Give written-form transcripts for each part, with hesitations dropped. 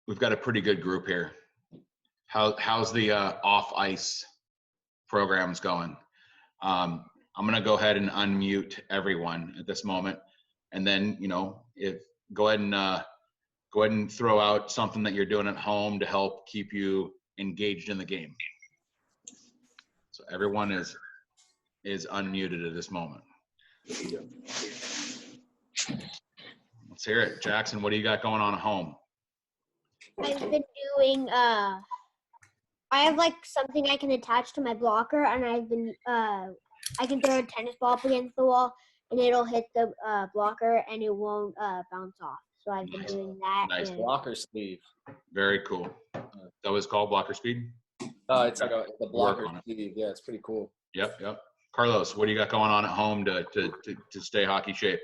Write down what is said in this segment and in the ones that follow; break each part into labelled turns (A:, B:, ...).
A: we've got a pretty good group here. How's the off ice programs going? I'm going to go ahead and unmute everyone at this moment, and then if go ahead and throw out something that you're doing at home to help keep you engaged in the game. So everyone is unmuted at this moment. Let's hear it, Jackson. What do you got going on at home?
B: I've been doing I have like something I can attach to my blocker, and I've been I can throw a tennis ball up against the wall and it'll hit the blocker and it won't bounce off. So I've been doing that.
A: Nice.
C: Blocker sleeve.
A: Very cool. That was called blocker speed?
C: It's like the blocker sleeve. Yeah, it's pretty cool.
A: Yep. Carlos, what do you got going on at home to stay hockey shape?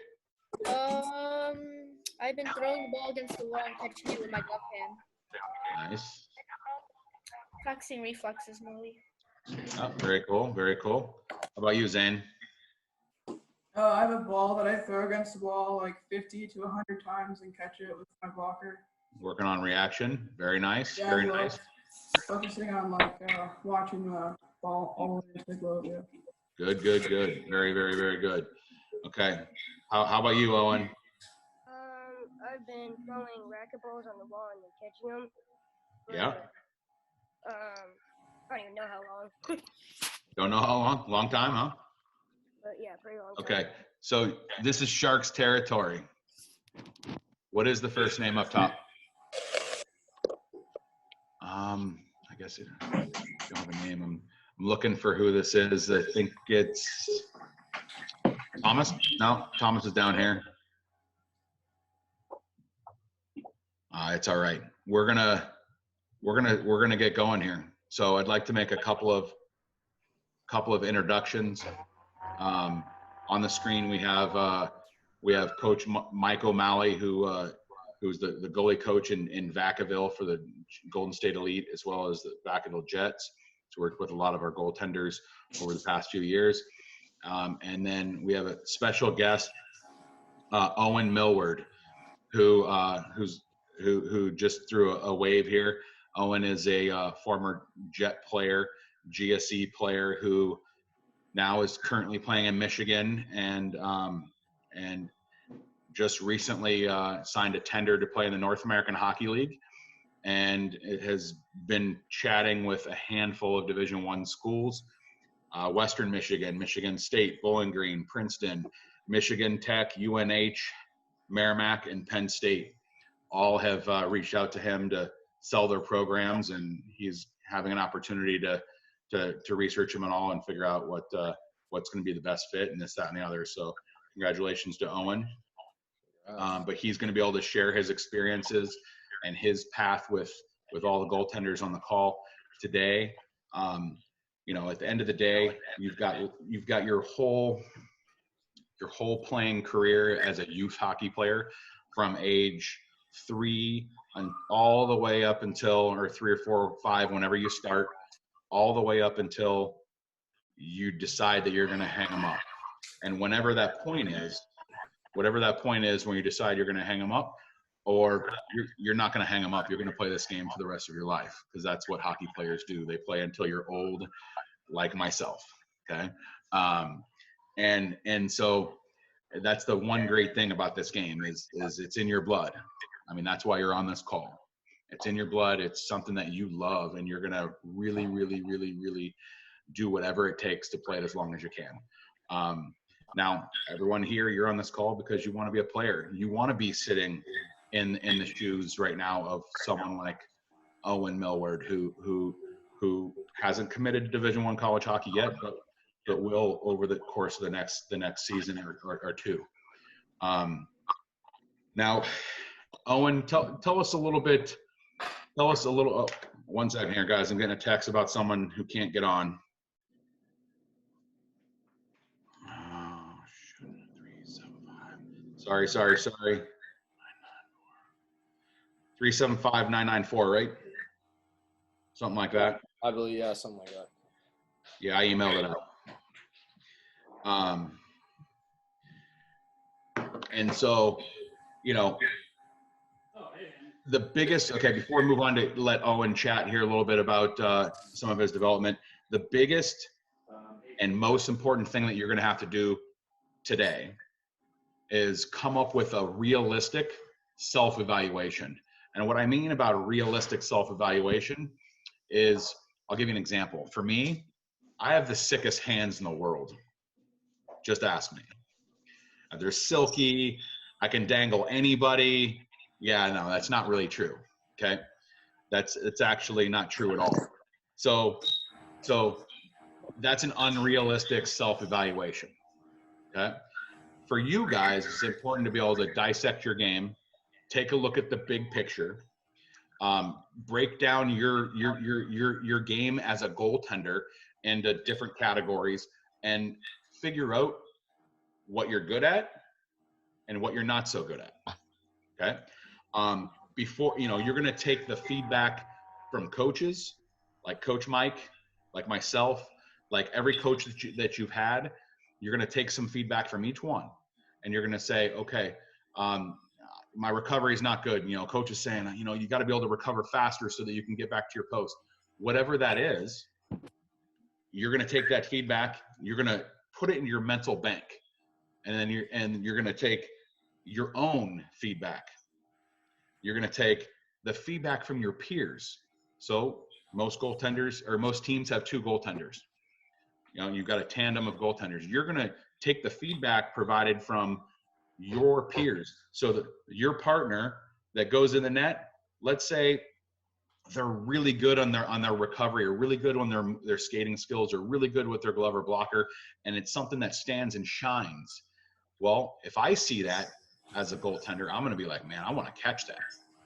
D: I've been throwing the ball against the wall and catching it with my left hand.
A: Nice.
D: Practicing reflexes, Molly.
A: Oh, very cool. How about you, Zane?
E: I have a ball that I throw against the wall like 50 to 100 times and catch it with my blocker.
A: Working on reaction. Very nice.
E: Yeah,
A: very nice.
E: Focusing on watching the ball all the way to the glove. Yeah.
A: Good. Very, very, very good. Okay. How about you, Owen?
F: I've been throwing racquetballs on the wall and then catching them.
A: Yeah.
F: I don't even know how long.
A: Don't know how long? Long time, huh?
F: But yeah, pretty long time.
A: Okay. So this is Sharks territory. What is the first name up top? I guess I don't have a name. I'm looking for who this is. I think it's Thomas. No, Thomas is down here. It's all right. We're gonna get going here. So I'd like to make a couple of introductions. On the screen we have Coach Mike O'Malley, who's the goalie coach in Vacaville for the Golden State Elite, as well as the Vacaville Jets. He's worked with a lot of our goaltenders over the past few years. And then we have a special guest, Owen Millward, who just threw a wave here. Owen is a former Jet player, GSE player, who now is currently playing in Michigan and just recently signed a tender to play in the North American Hockey League, and it has been chatting with a handful of Division I schools, Western Michigan, Michigan State, Bowling Green, Princeton, Michigan Tech, UNH, Merrimack, and Penn State. All have reached out to him to sell their programs, and he's having an opportunity to research them and all and figure out what's going to be the best fit and this, that, and the other. So congratulations to Owen. But he's going to be able to share his experiences and his path with all the goaltenders on the call today. At the end of the day, you've got your whole playing career as a youth hockey player from age 3 and all the way up until, or 3 or 4 or 5, whenever you start, all the way up until you decide that you're going to hang them up. And whatever that point is when you decide you're going to hang them up, or you're not going to hang them up, you're going to play this game for the rest of your life, because that's what hockey players do. They play until you're old, like myself. Okay. And so that's the one great thing about this game is it's in your blood. I mean, that's why you're on this call. It's in your blood. It's something that you love, and you're going to really, really, really, really do whatever it takes to play it as long as you can. Now, everyone here, you're on this call because you want to be a player. You want to be sitting in the shoes right now of someone like Owen Millward, who hasn't committed to Division I college hockey yet, but will over the course of the next season or two. Now, Owen, tell us a little bit. Tell us a little. Oh, 1 second here, guys. I'm getting a text about someone who can't get on. Oh, shit. 375. Sorry. 375-994, right? Something like that.
C: I believe, yeah, something like that.
A: Yeah, I emailed it out. And so, the biggest, okay, before we move on to let Owen chat here a little bit about some of his development, the biggest and most important thing that you're going to have to do today is come up with a realistic self-evaluation. And what I mean about a realistic self-evaluation is, I'll give you an example. For me, I have the sickest hands in the world. Just ask me. They're silky. I can dangle anybody. Yeah, no, that's not really true. Okay, it's actually not true at all. So that's an unrealistic self-evaluation. Okay, for you guys, it's important to be able to dissect your game, take a look at the big picture, break down your game as a goaltender into different categories, and figure out what you're good at and what you're not so good at. Okay. Before, you're going to take the feedback from coaches like Coach Mike, like myself, like every coach that you've had. You're going to take some feedback from each one, and you're going to say, okay, my recovery is not good. Coach is saying, you got to be able to recover faster so that you can get back to your post. Whatever that is, you're going to take that feedback, you're going to put it in your mental bank, and then you're going to take your own feedback. You're going to take the feedback from your peers. So most goaltenders, or most teams, have two goaltenders. You've got a tandem of goaltenders. You're going to take the feedback provided from your peers. So that your partner that goes in the net, let's say they're really good on their recovery, or really good on their skating skills, or really good with their glove or blocker, and it's something that stands and shines. Well, if I see that as a goaltender, I'm going to be like, man, I want to catch that.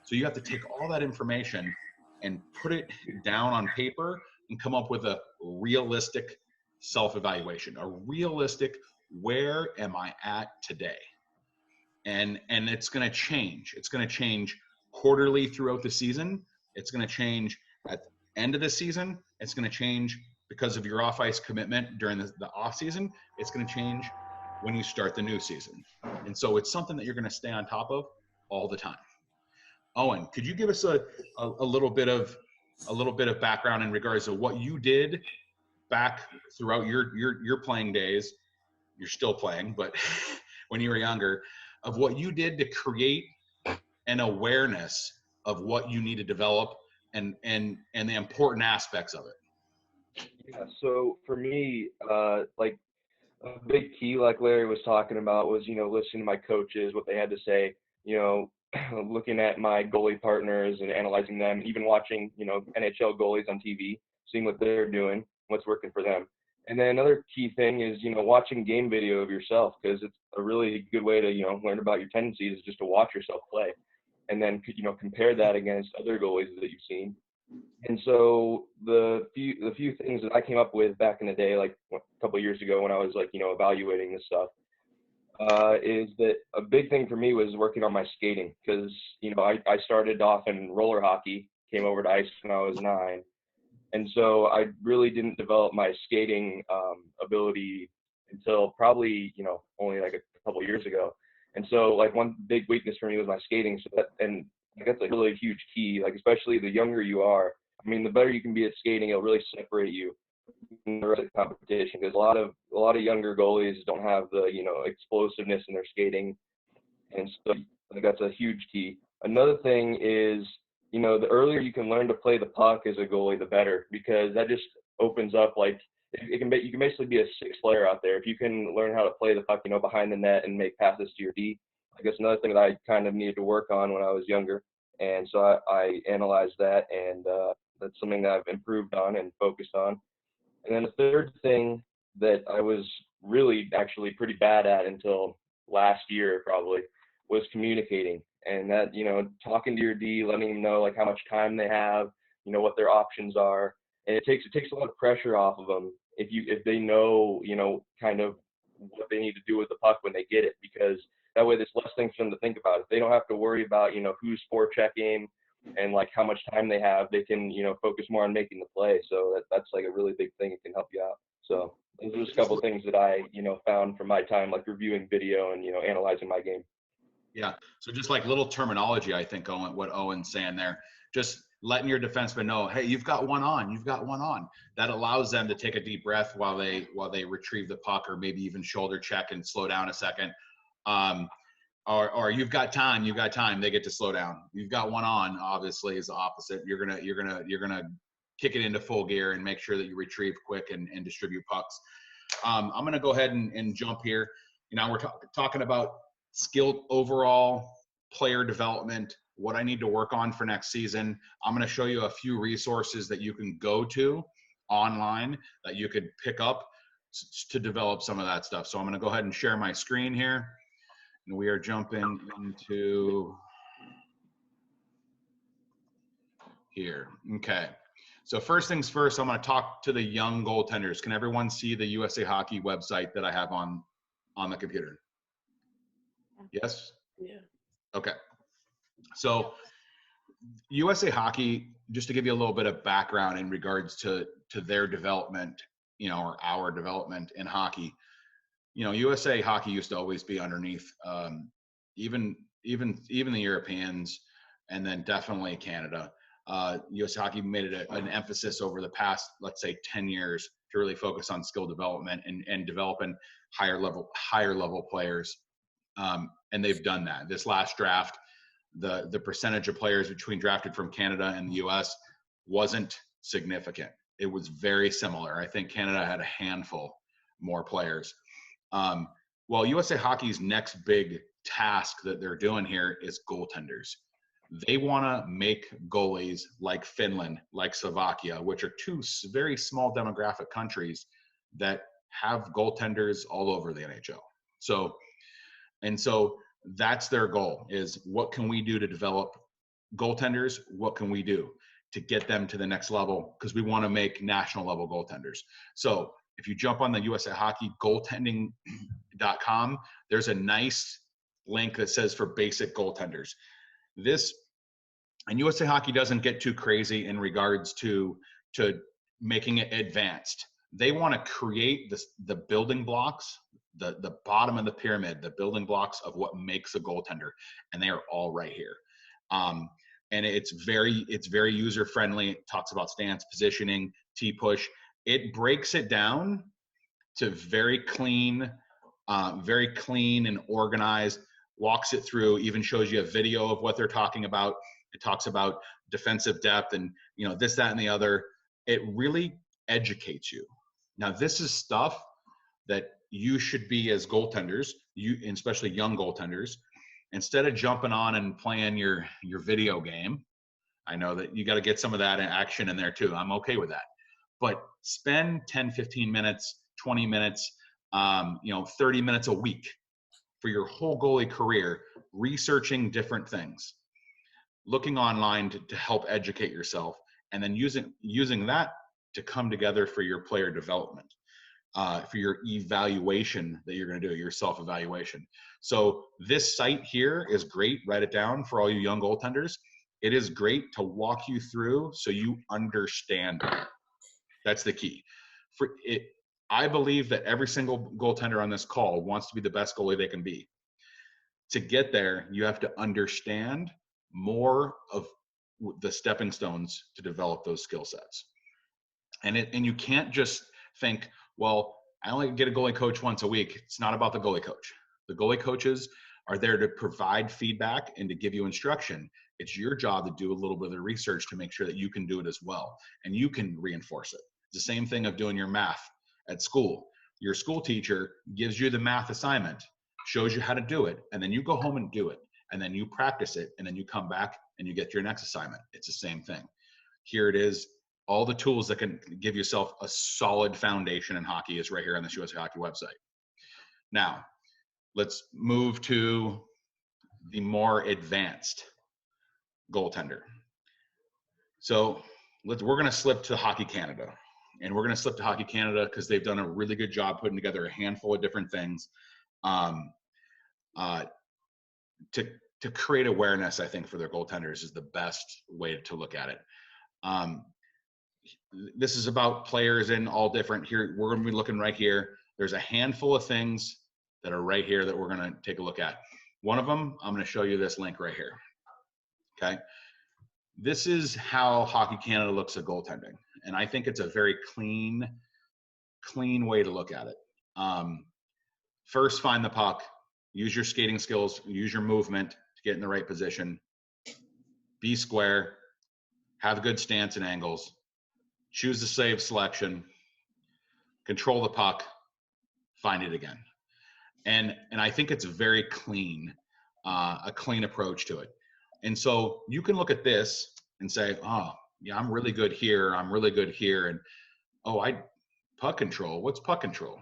A: So you have to take all that information and put it down on paper and come up with a realistic self-evaluation, a realistic, where am I at today? And it's going to change. It's going to change quarterly throughout the season. It's going to change at the end of the season. It's going to change because of your off-ice commitment during the off season. It's going to change when you start the new season. And so it's something that you're going to stay on top of all the time. Owen, could you give us a little bit of background in regards to what you did back throughout your playing days? You're still playing, but when you were younger, of what you did to create an awareness of what you need to develop and the important aspects of it.
G: Yeah, so for me, like a big key, like Larry was talking about, was, listening to my coaches, what they had to say, looking at my goalie partners and analyzing them, even watching, NHL goalies on TV, seeing what they're doing, what's working for them. And then another key thing is, watching game video of yourself, because it's a really good way to, learn about your tendencies, is just to watch yourself play. And then, compare that against other goalies that you've seen. And so the few things that I came up with back in the day, like a couple of years ago when I was evaluating this stuff, is that a big thing for me was working on my skating, because, I started off in roller hockey, came over to ice when I was 9. And so I really didn't develop my skating ability until probably, only like a couple of years ago. And so one big weakness for me was my skating. So that's a really huge key, especially the younger you are. I mean, the better you can be at skating, it'll really separate you from the rest of the competition, because a lot of younger goalies don't have the, explosiveness in their skating. And so that's a huge key. Another thing is, the earlier you can learn to play the puck as a goalie, the better, because that just opens up, you can basically be a sixth player out there. If you can learn how to play the puck, behind the net and make passes to your D. I guess another thing that I kind of needed to work on when I was younger. And so I analyzed that, and that's something that I've improved on and focused on. And then the third thing that I was really actually pretty bad at until last year probably was communicating. And that, talking to your D, letting them know how much time they have, what their options are. And it takes a lot of pressure off of them if they know, kind of what they need to do with the puck when they get it, because that way there's less things for them to think about. If they don't have to worry about, who's forechecking and how much time they have, they can, focus more on making the play. So that's a really big thing. It can help you out. So those are just a couple of things that I, found from my time, reviewing video and, analyzing my game.
A: Yeah. So just like little terminology, I think what Owen's saying there, just letting your defenseman know, hey, you've got one on, you've got one on. That allows them to take a deep breath while they retrieve the puck, or maybe even shoulder check and slow down a second. Or you've got time, they get to slow down. You've got one on, obviously, is the opposite. You're gonna kick it into full gear and make sure that you retrieve quick and distribute pucks. I'm gonna go ahead and jump here. We're talking about skilled overall player development, what I need to work on for next season. I'm going to show you a few resources that you can go to online that you could pick up to develop some of that stuff. So I'm going to go ahead and share my screen here. And we are jumping into here. Okay. So first things first, I'm going to talk to the young goaltenders. Can everyone see the USA Hockey website that I have on the computer? Yes?
H: Yeah.
A: Okay. So USA Hockey, just to give you a little bit of background in regards to their development, or our development in hockey. USA Hockey used to always be underneath even the Europeans, and then definitely Canada. USA Hockey made it an emphasis over the past, let's say, 10 years to really focus on skill development and developing higher level players. And they've done that. This last draft, the percentage of players between drafted from Canada and the US wasn't significant. It was very similar. I think Canada had a handful more players. Well, USA Hockey's next big task that they're doing here is goaltenders. They want to make goalies like Finland, like Slovakia, which are two very small demographic countries that have goaltenders all over the NHL. So that's their goal, is what can we do to develop goaltenders? What can we do to get them to the next level? Because we want to make national level goaltenders. So if you jump on the USA Hockey goaltending.com, there's a nice link that says for basic goaltenders. And USA Hockey doesn't get too crazy in regards to making it advanced. They want to create the building blocks, the bottom of the pyramid, the building blocks of what makes a goaltender, and they are all right here. And it's very user friendly. It talks about stance, positioning, T-push. It breaks it down to very clean and organized, walks it through, even shows you a video of what they're talking about. It talks about defensive depth and, this, that, and the other. It really educates you. Now, this is stuff that you should be, as goaltenders, especially young goaltenders, instead of jumping on and playing your video game. I know that you got to get some of that action in there too. I'm okay with that. But spend 10, 15 minutes, 20 minutes, 30 minutes a week for your whole goalie career, researching different things, looking online to help educate yourself, and then using that to come together for your player development, for your evaluation that you're going to do, your self-evaluation. So this site here is great. Write it down for all you young goaltenders. It is great to walk you through so you understand it. That's the key. I believe that every single goaltender on this call wants to be the best goalie they can be. To get there, you have to understand more of the stepping stones to develop those skill sets. And you can't just think, well, I only get a goalie coach once a week. It's not about the goalie coach. The goalie coaches are there to provide feedback and to give you instruction. It's your job to do a little bit of research to make sure that you can do it as well, and you can reinforce it. It's the same thing of doing your math at school. Your school teacher gives you the math assignment, shows you how to do it, and then you go home and do it, and then you practice it, and then you come back and you get your next assignment. It's the same thing. Here it is. All the tools that can give yourself a solid foundation in hockey is right here on this USA Hockey website. Now, let's move to the more advanced goaltender. So we're going to slip to Hockey Canada. And we're going to slip to Hockey Canada because they've done a really good job putting together a handful of different things to create awareness, I think, for their goaltenders is the best way to look at it. This is about players in all different here. We're going to be looking right here. There's a handful of things that are right here that we're going to take a look at. One of them, I'm going to show you this link right here. Okay. This is how Hockey Canada looks at goaltending. And I think it's a very clean way to look at it. First, find the puck, use your skating skills, use your movement to get in the right position, be square, have good stance and angles, choose the save selection, control the puck, find it again. And I think it's very clean, a clean approach to it. And so you can look at this and say, oh, yeah, I'm really good here. I'm really good here. And, puck control. What's puck control?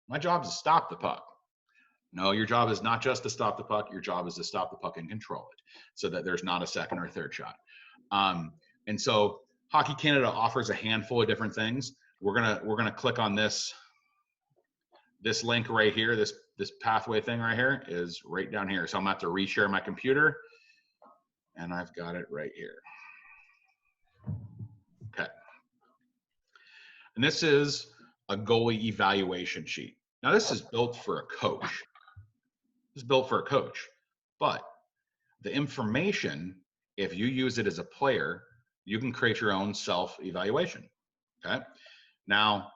A: My job is to stop the puck. No, your job is not just to stop the puck. Your job is to stop the puck and control it so that there's not a second or third shot. And so Hockey Canada offers a handful of different things. We're gonna click on this link right here. This pathway thing right here is right down here. So I'm gonna have to reshare my computer, and I've got it right here. Okay. And this is a goalie evaluation sheet. Now this is built for a coach. But the information, if you use it as a player, you can create your own self-evaluation. Okay. Now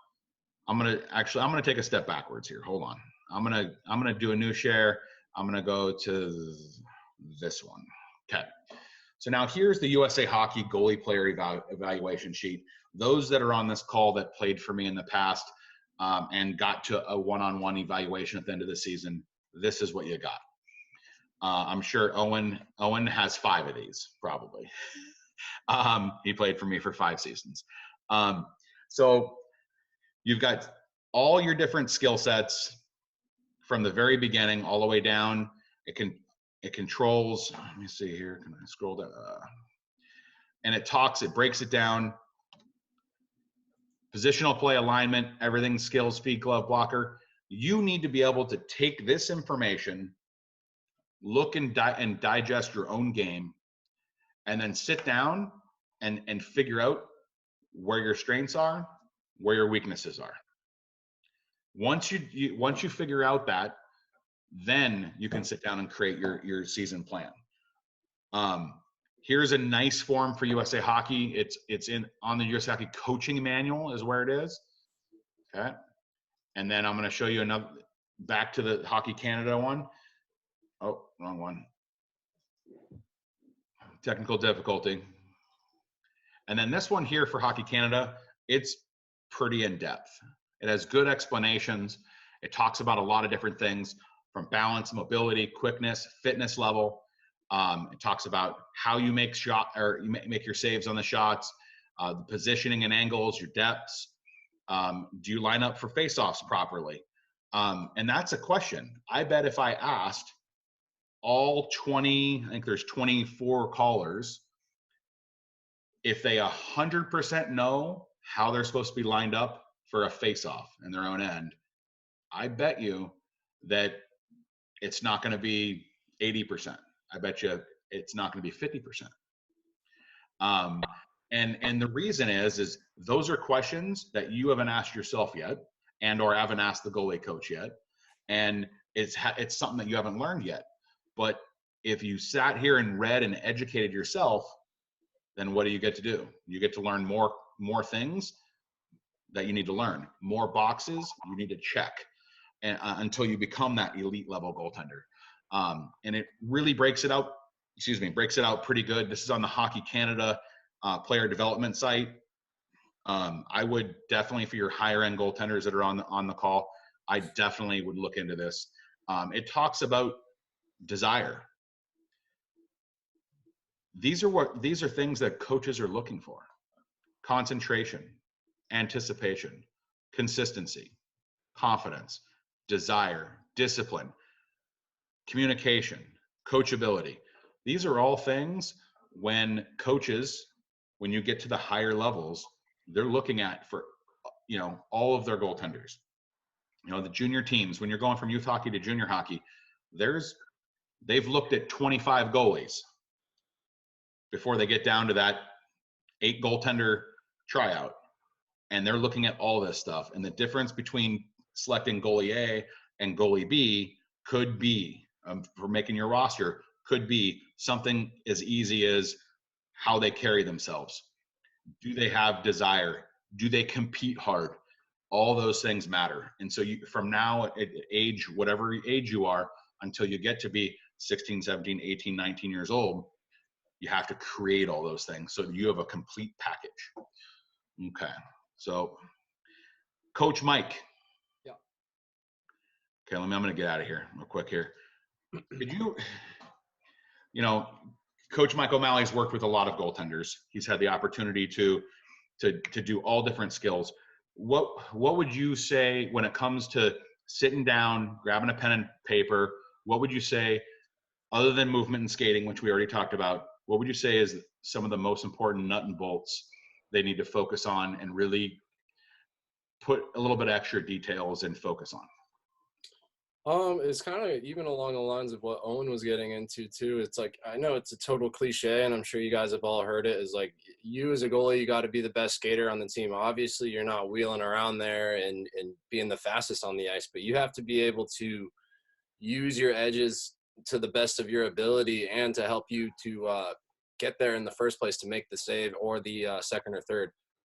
A: I'm gonna take a step backwards here. Hold on. I'm gonna do a new share. I'm gonna go to this one. Okay. So now here's the USA Hockey goalie player evaluation sheet. Those that are on this call that played for me in the past and got to a one-on-one evaluation at the end of the season, this is what you got. I'm sure Owen has 5 of these, probably. He played for me for 5 seasons. So you've got all your different skill sets from the very beginning all the way down. It controls, let me see here, can I scroll down? And it breaks it down. Positional play, alignment, everything, skills, speed, glove, blocker. You need to be able to take this information, look and digest your own game, and then sit down and figure out where your strengths are, where your weaknesses are. Once you figure out that, then you can sit down and create your season plan. Here's a nice form for USA Hockey. It's on the USA Hockey coaching manual is where it is. Okay. And then I'm going to show you another, back to the Hockey Canada one. Oh, wrong one. Technical difficulty. And then this one here for Hockey Canada, it's pretty in depth. It has good explanations. It talks about a lot of different things from balance, mobility, quickness, fitness level. It talks about how you make make your saves on the shots, the positioning and angles, your depths. Do you line up for face-offs properly? And that's a question. I bet if I asked all 20, I think there's 24 callers, if they 100% know how they're supposed to be lined up for a face-off in their own end, I bet you that it's not going to be 80%. I bet you it's not going to be 50%. And the reason is those are questions that you haven't asked yourself yet, or haven't asked the goalie coach yet, and it's something that you haven't learned yet. But if you sat here and read and educated yourself, then what do you get to do? You get to learn more things that you need to learn, more boxes you need to check, until you become that elite level goaltender. And it really breaks it out pretty good. This is on the Hockey Canada player development site. I would definitely, for your higher end goaltenders that are on the call, I definitely would look into this. It talks about desire. These are things that coaches are looking for: concentration, anticipation, consistency, confidence, desire, discipline, communication, coachability. These are all things when you get to the higher levels, they're looking at for, all of their goaltenders. The junior teams, when you're going from youth hockey to junior hockey, they've looked at 25 goalies before they get down to that 8 goaltender tryout. And they're looking at all this stuff. And the difference between selecting goalie A and goalie B could be for making your roster could be something as easy as how they carry themselves. Do they have desire? Do they compete hard? All those things matter. And so from now at age, whatever age you are, until you get to be 16, 17, 18, 19 years old, you have to create all those things so that you have a complete package. Okay. So Coach Mike.
C: Yeah.
A: Okay, I'm going to get out of here real quick here. Could Coach Mike O'Malley's worked with a lot of goaltenders. He's had the opportunity to do all different skills. What would you say when it comes to sitting down, grabbing a pen and paper? What would you say, other than movement and skating, which we already talked about, what would you say is some of the most important nut and bolts they need to focus on and really put a little bit extra details and focus on?
C: It's kind of even along the lines of what Owen was getting into too. It's like, I know it's a total cliche, and I'm sure you guys have all heard it, is like, you as a goalie, you got to be the best skater on the team. Obviously, you're not wheeling around there and being the fastest on the ice, but you have to be able to use your edges to the best of your ability and to help you to get there in the first place to make the save or the second or third.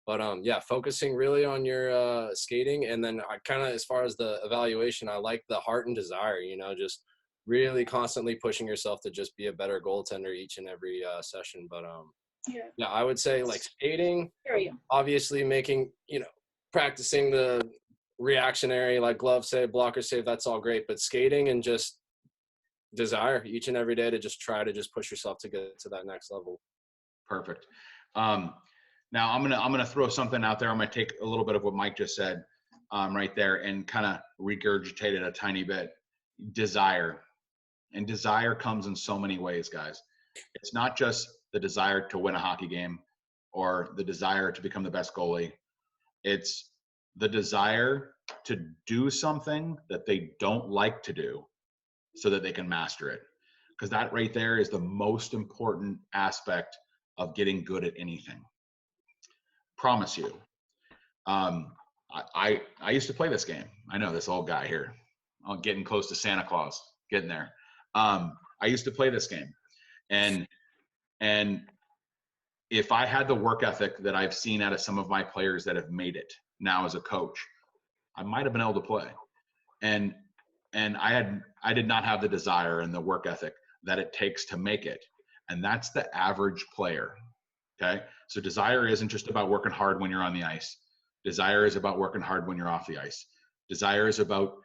C: But yeah, focusing really on your skating, and then I kind of, as far as the evaluation, I like the heart and desire. Just really constantly pushing yourself to just be a better goaltender each and every session. But yeah, I would say like skating, obviously making, practicing the reactionary, like glove save, blocker save, that's all great. But skating and just desire each and every day to just try to just push yourself to get to that next level.
A: Perfect. Now I'm gonna throw something out there. I'm gonna take a little bit of what Mike just said right there and kind of regurgitate it a tiny bit. Desire. And desire comes in so many ways, guys. It's not just the desire to win a hockey game or the desire to become the best goalie. It's the desire to do something that they don't like to do so that they can master it. Because that right there is the most important aspect of getting good at anything. Promise you. I used to play this game. I know this old guy here. I'm getting close to Santa Claus, getting there. I used to play this game. And if I had the work ethic that I've seen out of some of my players that have made it now as a coach, I might have been able to play. And I did not have the desire and the work ethic that it takes to make it. And that's the average player. Okay. So desire isn't just about working hard when you're on the ice. Desire is about working hard when you're off the ice. Desire is about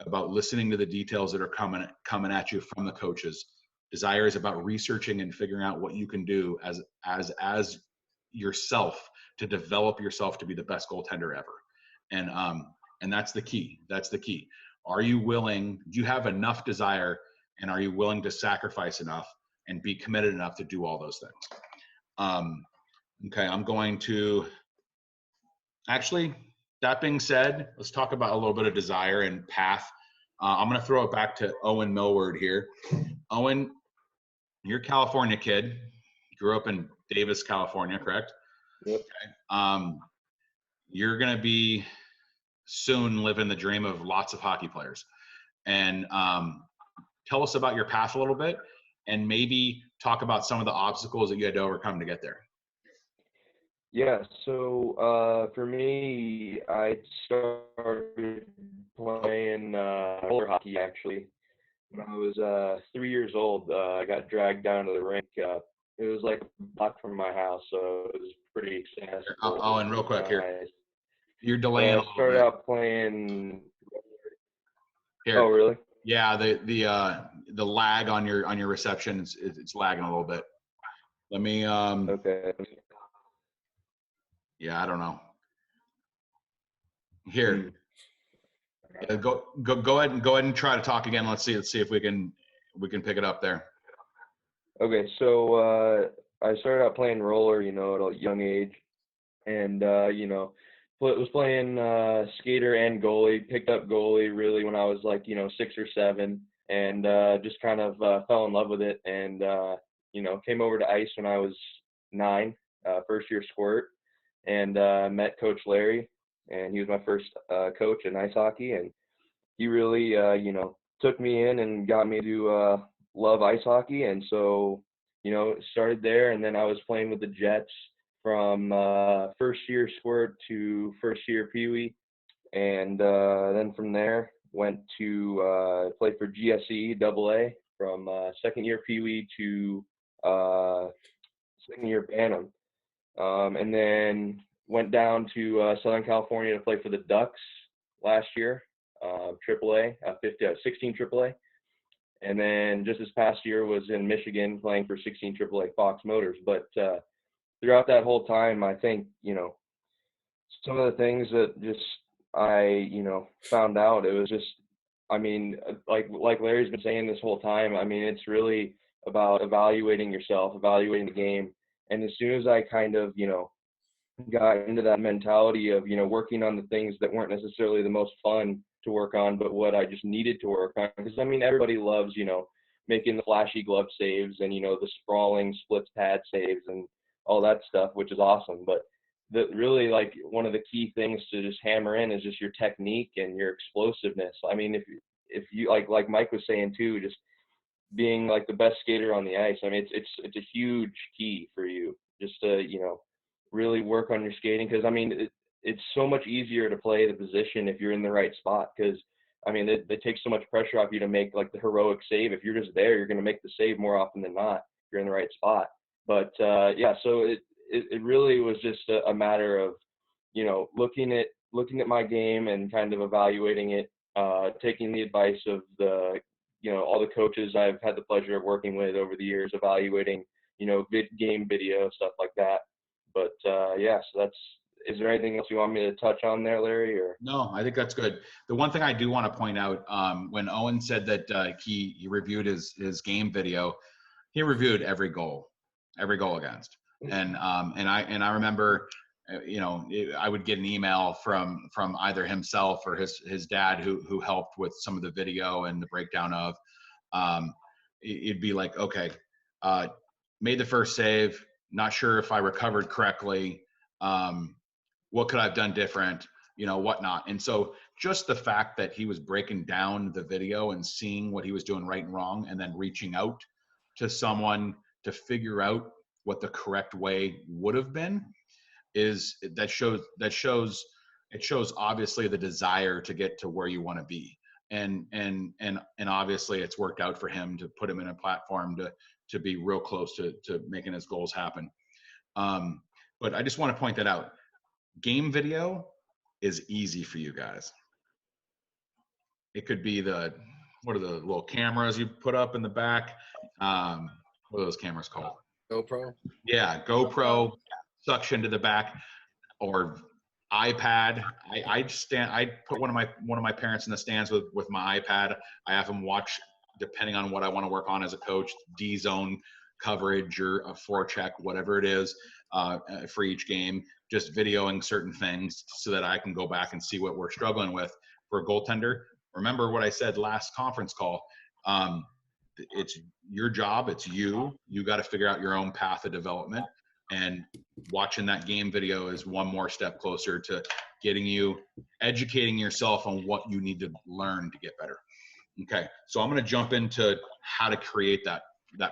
A: listening to the details that are coming at you from the coaches. Desire is about researching and figuring out what you can do as yourself to develop yourself to be the best goaltender ever. And that's the key. That's the key. Are you willing? Do you have enough desire, and are you willing to sacrifice enough and be committed enough to do all those things? Okay, I'm going to actually, that being said, let's talk about a little bit of desire and path. I'm going to throw it back to Owen Millward here. Owen, you're a California kid. You grew up in Davis, California, correct?
G: Yep.
A: Okay. You're going to be soon living the dream of lots of hockey players. And tell us about your path a little bit, and maybe talk about some of the obstacles that you had to overcome to get there.
G: Yeah, so for me, I started playing roller hockey actually when I was 3 years old. I got dragged down to the rink. It was like a block from my house, so it was pretty accessible.
A: Oh, and real quick here, you're delaying a little bit.
G: I started out playing.
A: Here.
G: Oh, really?
A: Yeah, the lag on your reception it's lagging a little bit. Let me
G: Okay.
A: Yeah, I don't know. Here. Yeah, go ahead and try to talk again. Let's see if we can pick it up there.
G: Okay, so I started out playing roller, at a young age, and was playing skater and goalie. Picked up goalie really when I was like 6 or 7, and just kind of fell in love with it, and came over to ice when I was 9, first year squirt, and met Coach Larry, and he was my first coach in ice hockey, and he really took me in and got me to love ice hockey. And so, started there. And then I was playing with the Jets from first year squirt to first year Pee Wee. And then from there, went to play for GSE AA from second year Pee Wee to second year Bantam. And then went down to Southern California to play for the Ducks last year, AAA, 16 AAA. And then just this past year was in Michigan playing for 16 AAA Fox Motors. But throughout that whole time, I think, some of the things that just I, found out, it was just, I mean, like Larry's been saying this whole time, I mean, it's really about evaluating yourself, evaluating the game. And as soon as I kind of, got into that mentality of, working on the things that weren't necessarily the most fun to work on, but what I just needed to work on. Because, I mean, everybody loves, making the flashy glove saves and, the sprawling splits pad saves and all that stuff, which is awesome. But really, like, one of the key things to just hammer in is just your technique and your explosiveness. I mean, if you, like Mike was saying too, just being like the best skater on the ice, I mean, it's a huge key for you just to, really work on your skating. Because I mean, it's so much easier to play the position if you're in the right spot. Because I mean, it takes so much pressure off you to make like the heroic save. If you're just there, you're going to make the save more often than not if you're in the right spot. But yeah, so it really was just a matter of, looking at my game and kind of evaluating it, taking the advice of the, all the coaches I've had the pleasure of working with over the years, evaluating, game video, stuff like that. But yeah, so is there anything else you want me to touch on there, Larry? Or
A: No, I think that's good. The one thing I do want to point out, when Owen said that he reviewed his game video, he reviewed every goal against, and I remember, I would get an email from either himself or his dad who helped with some of the video and the breakdown of, it'd be like, okay, made the first save, not sure if I recovered correctly, what could I have done different, whatnot. And so just the fact that he was breaking down the video and seeing what he was doing right and wrong, and then reaching out to someone to figure out what the correct way would have been, it shows obviously the desire to get to where you want to be. And obviously it's worked out for him to put him in a platform to be real close to making his goals happen. But I just want to point that out. Game video is easy for you guys. It could be what are the little cameras you put up in the back? What are those cameras called?
C: GoPro?
A: Yeah, GoPro, suction to the back, or iPad. I put one of my parents in the stands with my iPad. I have him watch, depending on what I want to work on as a coach, D zone coverage or a forecheck, whatever it is, for each game, just videoing certain things so that I can go back and see what we're struggling with for a goaltender. Remember what I said last conference call. It's your job. It's you got to figure out your own path of development, and watching that game video is one more step closer to educating yourself on what you need to learn to get better. Okay, so I'm going to jump into how to create that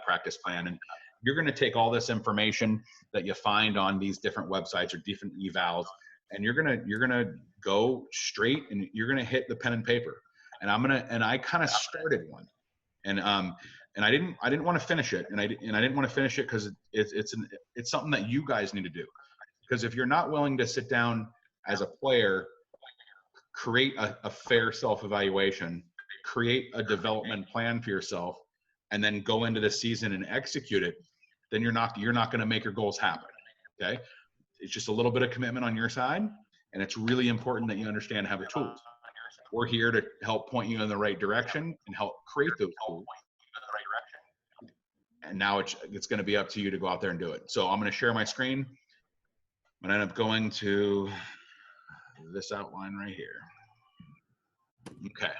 A: practice plan. And you're going to take all this information that you find on these different websites or different evals, and you're going to go straight and you're going to hit the pen and paper. And I kind of started one, and I didn't want to finish it, and I didn't want to finish it because it's something that you guys need to do. Because if you're not willing to sit down as a player, create a fair self-evaluation, create a development plan for yourself, and then go into the season and execute it, then you're not going to make your goals happen. Okay, it's just a little bit of commitment on your side, and it's really important that you understand how the tools. We're here to help point you in the right direction and help create those tools. And now it's going to be up to you to go out there and do it. So I'm going to share my screen. I'm going to end up going to this outline right here. Okay.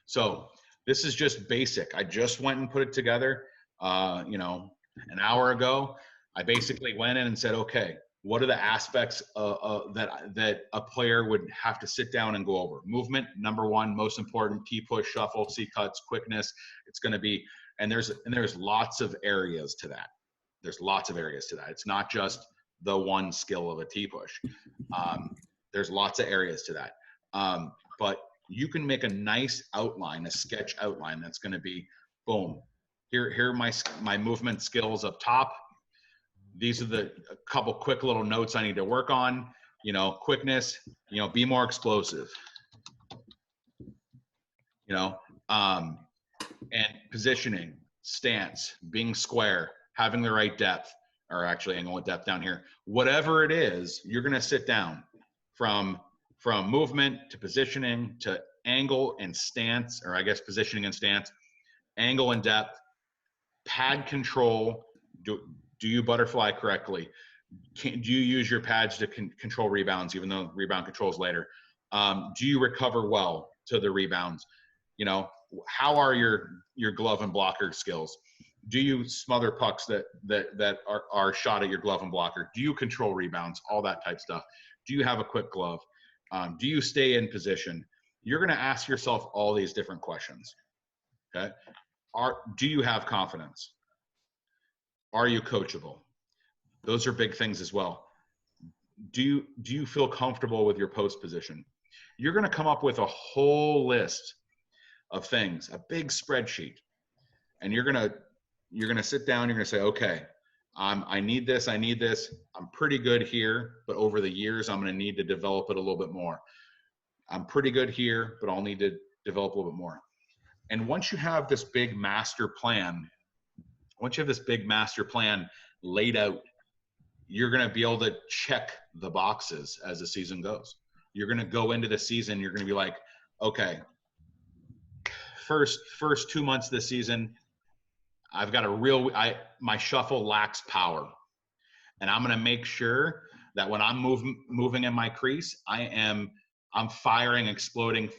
A: So this is just basic. I just went and put it together, an hour ago. I basically went in and said, okay, What are the aspects that a player would have to sit down and go over? Movement, number one, most important. T-push, shuffle, C-cuts, quickness. It's going to be, and there's lots of areas to that. There's lots of areas to that. It's not just the one skill of a T-push. There's lots of areas to that. But you can make a nice outline, a sketch outline that's going to be, boom, here are my movement skills up top. These are a couple quick little notes I need to work on. Quickness, be more explosive. And positioning, stance, being square, having the right depth, or actually angle with depth down here. Whatever it is, you're going to sit down from movement to positioning to angle and stance, or I guess positioning and stance, angle and depth, pad control. Do you butterfly correctly? Do you use your pads to control rebounds, even though rebound controls later? Do you recover well to the rebounds? How are your glove and blocker skills? Do you smother pucks that are shot at your glove and blocker? Do you control rebounds? All that type stuff. Do you have a quick glove? Do you stay in position? You're going to ask yourself all these different questions. Okay. Do you have confidence? Are you coachable? Those are big things as well. Do you feel comfortable with your post position? You're going to come up with a whole list of things, a big spreadsheet, and you're going to sit down. You're going to say, okay, I need this. I'm pretty good here, but over the years, I'm going to need to develop it a little bit more. I'm pretty good here, but I'll need to develop a little bit more. And once you have this big master plan, laid out, you're going to be able to check the boxes as the season goes. You're going to go into the season. You're going to be like, okay, first 2 months this season, I've got my shuffle lacks power, and I'm going to make sure that when I'm moving in my crease, I'm firing, exploding.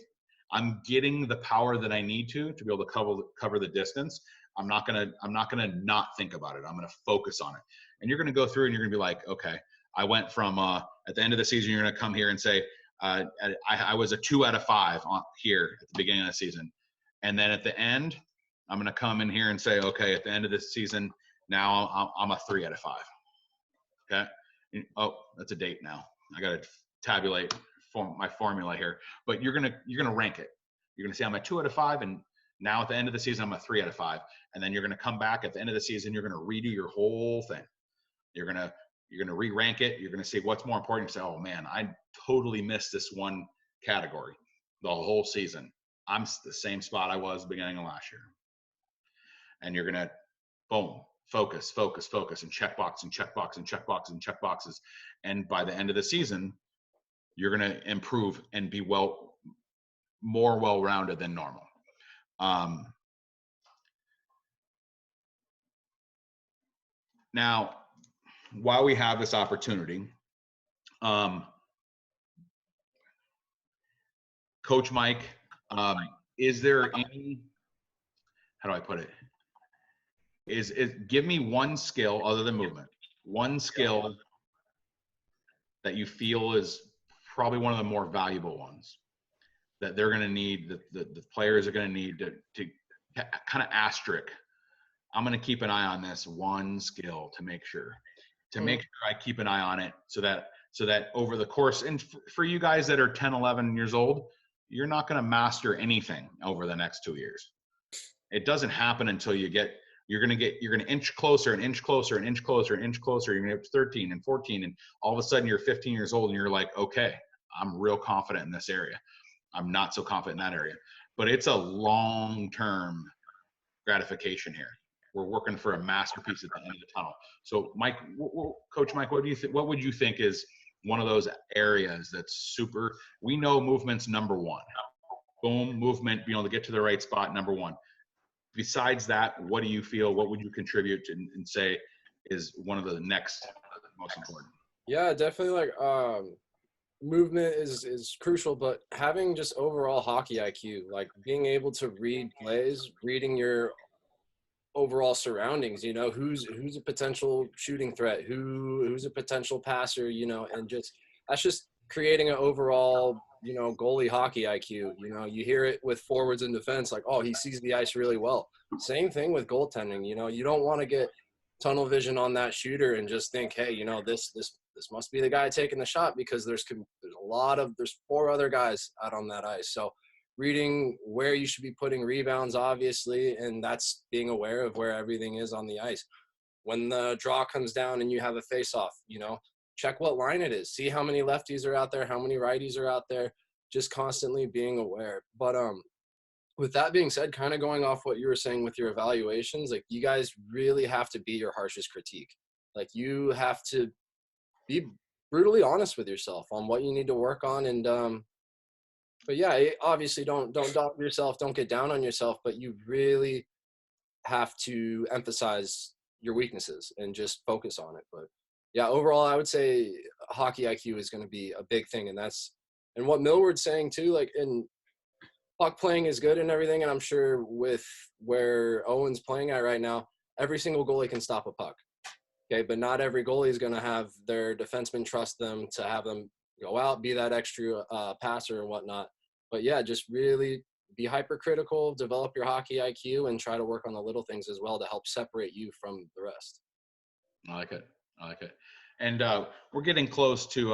A: I'm getting the power that I need to be able to cover the distance. I'm not gonna not think about it. I'm gonna focus on it. And you're gonna go through and you're gonna be like, okay, I went from at the end of the season, you're gonna come here and say, I was a 2 out of 5 here at the beginning of the season, and then at the end, I'm gonna come in here and say, okay, at the end of this season, now I'm a 3 out of 5. Okay. Oh, that's a date now. I gotta tabulate my formula here, but you're gonna rank it. You're gonna say I'm a 2 out of 5, and now at the end of the season I'm a 3 out of 5, and then you're gonna come back at the end of the season. You're gonna redo your whole thing. You're gonna re-rank it. You're gonna say what's more important. You say, oh man, I totally missed this one category the whole season. I'm the same spot I was beginning of last year, and you're gonna boom, focus, and check box and check box and check box and check boxes, and by the end of the season, you're going to improve and be more well-rounded than normal. Now, while we have this opportunity, Coach Mike, is there any, how do I put it? Is give me one skill other than movement, one skill that you feel is probably one of the more valuable ones that they're going to need, the players are going to need to kind of asterisk. I'm going to keep an eye on this one skill to make sure I keep an eye on it so that over the course, and for you guys that are 10, 11 years old, you're not going to master anything over the next 2 years. It doesn't happen until you're going to inch closer and inch closer and inch closer and inch closer. You're going to get to 13 and 14, and all of a sudden you're 15 years old and you're like, okay, I'm real confident in this area. I'm not so confident in that area. But it's a long-term gratification here. We're working for a masterpiece at the end of the tunnel. So, Mike, Coach Mike, what would you think is one of those areas that's super? We know movement's number one. Boom, movement, being able to get to the right spot, number one. Besides that, what do you feel? What would you contribute to and say is one of the next most important?
C: Yeah, definitely. Movement is crucial, but having just overall hockey IQ, like being able to read plays, reading your overall surroundings, you know, who's a potential shooting threat, who's a potential passer, you know, and just that's just creating an overall, you know, goalie hockey IQ. You know, you hear it with forwards and defense, like, oh, he sees the ice really well. Same thing with goaltending. You know, you don't want to get tunnel vision on that shooter and just think, hey, you know, this must be the guy taking the shot, because there's four other guys out on that ice. So reading where you should be putting rebounds, obviously, and that's being aware of where everything is on the ice. When the draw comes down and you have a face-off, you know, check what line it is. See how many lefties are out there, how many righties are out there, just constantly being aware. But with that being said, kind of going off what you were saying with your evaluations, like, you guys really have to be your harshest critique. Like, you have to be brutally honest with yourself on what you need to work on. And but yeah, obviously don't doubt yourself, don't get down on yourself, but you really have to emphasize your weaknesses and just focus on it. But yeah, overall, I would say hockey IQ is going to be a big thing. And what Millward's saying too, like, in puck playing is good and everything. And I'm sure with where Owen's playing at right now, every single goalie can stop a puck. Okay. But not every goalie is going to have their defenseman trust them to have them go out, be that extra passer and whatnot. But yeah, just really be hypercritical, develop your hockey IQ, and try to work on the little things as well to help separate you from the rest.
A: I like it. And we're getting close to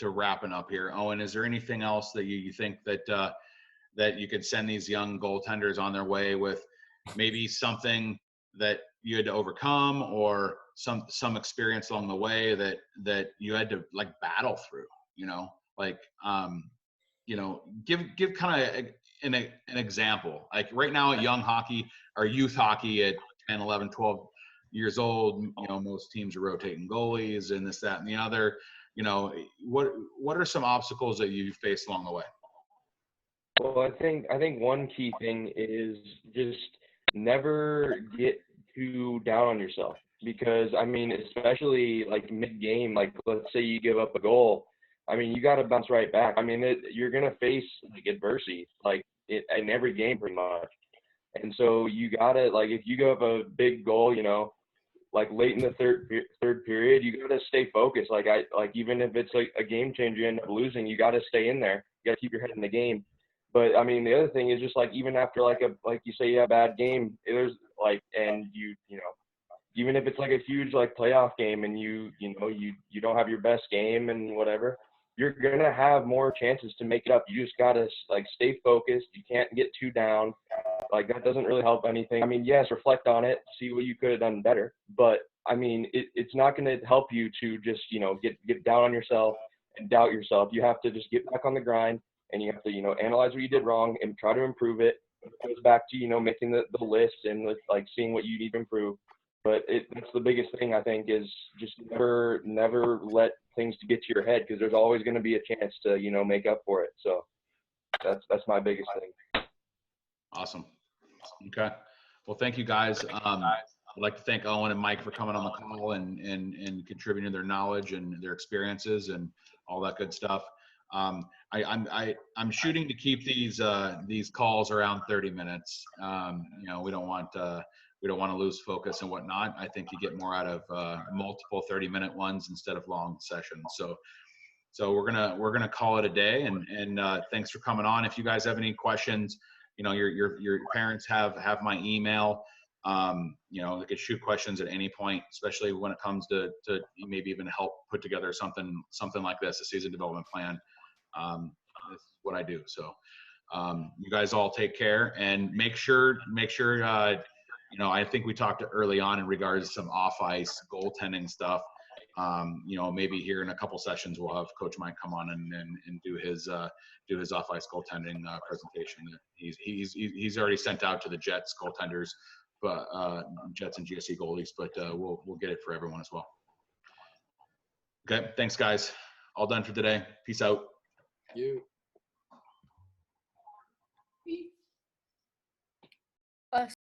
A: wrapping up here. Owen, is there anything else that you think that you could send these young goaltenders on their way with, maybe something that you had to overcome, or some experience along the way that you had to, like, battle through, you know, like, you know, give kind of an example. Like, right now at young hockey or youth hockey at 10, 11, 12 years old, you know, most teams are rotating goalies and this, that, and the other. You know, what are some obstacles that you faced along the way?
G: Well, I think one key thing is just never get too down on yourself, because I mean, especially like mid-game, like, let's say you give up a goal, I mean, you got to bounce right back. I mean, you're gonna face, like, adversity, like, in every game pretty much. And so you gotta, like, if you give up a big goal, you know, like late in the third period, you gotta stay focused. Like, even if it's like a game changer, you end up losing, you gotta stay in there. You gotta keep your head in the game. But I mean, the other thing is just, like, even after like you say, you have a bad game, there's like, and you know, even if it's like a huge like playoff game and you know you don't have your best game and whatever, you're gonna have more chances to make it up. You just gotta, like, stay focused. You can't get too down. Like, that doesn't really help anything. I mean, yes, reflect on it, see what you could have done better, but I mean, it's not gonna help you to just, you know, get down on yourself and doubt yourself. You have to just get back on the grind, and you have to, you know, analyze what you did wrong and try to improve it. It goes back to, you know, making the list and, like, seeing what you need to improve. But that's the biggest thing, I think, is just never let things get to your head, because there's always going to be a chance to, you know, make up for it. So that's my biggest thing.
A: Awesome. Okay. Well, thank you guys. I'd like to thank Owen and Mike for coming on the call and contributing their knowledge and their experiences and all that good stuff. I'm shooting to keep these calls around 30 minutes. You know, we don't want to lose focus and whatnot. I think you get more out of multiple 30-minute ones instead of long sessions. So we're gonna call it a day. And thanks for coming on. If you guys have any questions, you know, your parents have my email. You know, they could shoot questions at any point, especially when it comes to maybe even help put together something like this, a season development plan. This is what I do. So you guys all take care and make sure you know, I think we talked early on in regards to some off ice goaltending stuff. You know, maybe here in a couple sessions we'll have Coach Mike come on and do his off ice goaltending presentation. He's already sent out to the Jets goaltenders, but Jets and GSE goalies, but we'll get it for everyone as well. Okay, thanks guys. All done for today. Peace out.
C: You.
D: Us.